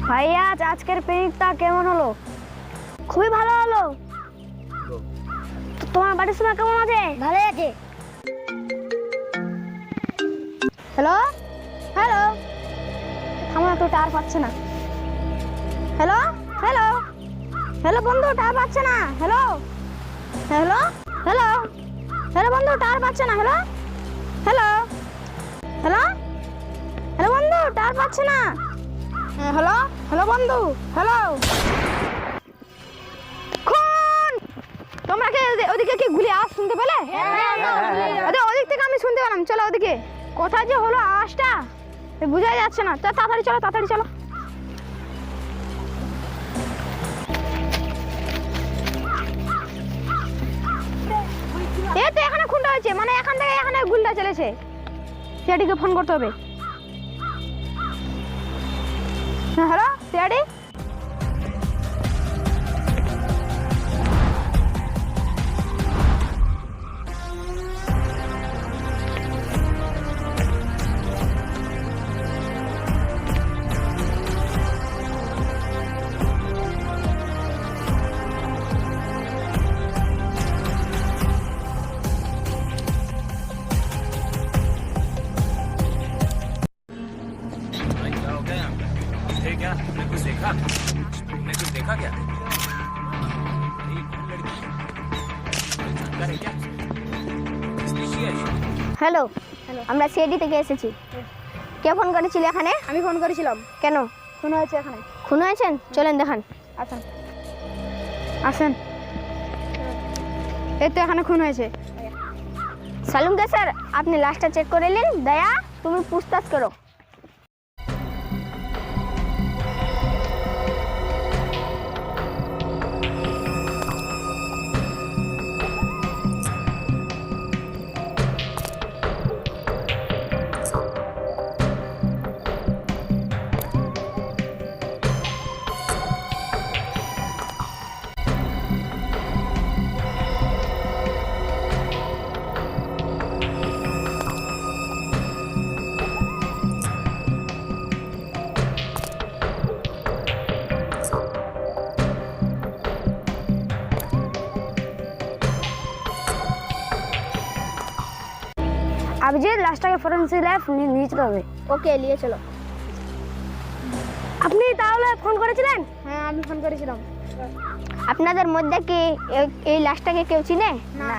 ভাইয়া আজকের পিকনিকটা কেমন হলো? খুবই ভালো হলো। তোমার বাড়ির সবাই কেমন আছে? ভালো আছে। হ্যালো হ্যালো, থামো তো, টাওয়ার পাচ্ছে না। হ্যালো হ্যালো হ্যালো বন্ধু, টাওয়ার পাচ্ছে না। হ্যালো হ্যালো হ্যালো হ্যালো বন্ধু, টাওয়ার পাচ্ছে না। হ্যালো হ্যালো হ্যালো হ্যালো বন্ধু, টাওয়ার পাচ্ছে না। হ্যালো হ্যালো বন্ধু, হ্যালো। খুন, তোমরা কি ওদিকে কি গুলি আওয়াজ শুনতে পেলে? ওদিক থেকে আমি শুনতে পেলাম। চলো ওদিকে। কোথায় যে হলো আওয়াজটা বোঝাই যাচ্ছে না। তো তাড়াতাড়ি চলো, তাড়াতাড়ি চলো। এই তো এখানে খুনটা হয়েছে, মানে এখান থেকে এখানে গুলিটা চলেছে। সিআইডিকে ফোন করতে হবে। হ্যাঁ হ্যালো সিআইডি। क्या हो गया? ये क्या? तुमने कुछ देखा? तुमने कुछ देखा क्या? ये कौन लड़की है? कोई जानकार है क्या? किसने किया ये? হ্যালো, আমরা সিআইডি থেকে এসেছি। কে ফোন করেছিল এখানে? আমি ফোন করেছিলাম। কেন খুন হয়েছে এখানে। খুন হয়েছেন? চলেন দেখান। আচ্ছা আসেন। এই তো এখানে খুন হয়েছে। সালুমকে স্যার, আপনি লাশটা চেক করে নিন। দয়া, তুমি পুছতাছ করো। अभिजीत, লাশটাকে ফরেনসিক ল্যাব নিয়ে যেতে হবে। ওকে, নিয়ে চলো। আপনি তাহলে ফোন করেছিলেন? হ্যাঁ আমি ফোন করেছিলাম। আপনাদের মধ্যে কি এই লাশটাকে কেউ চিনে? না।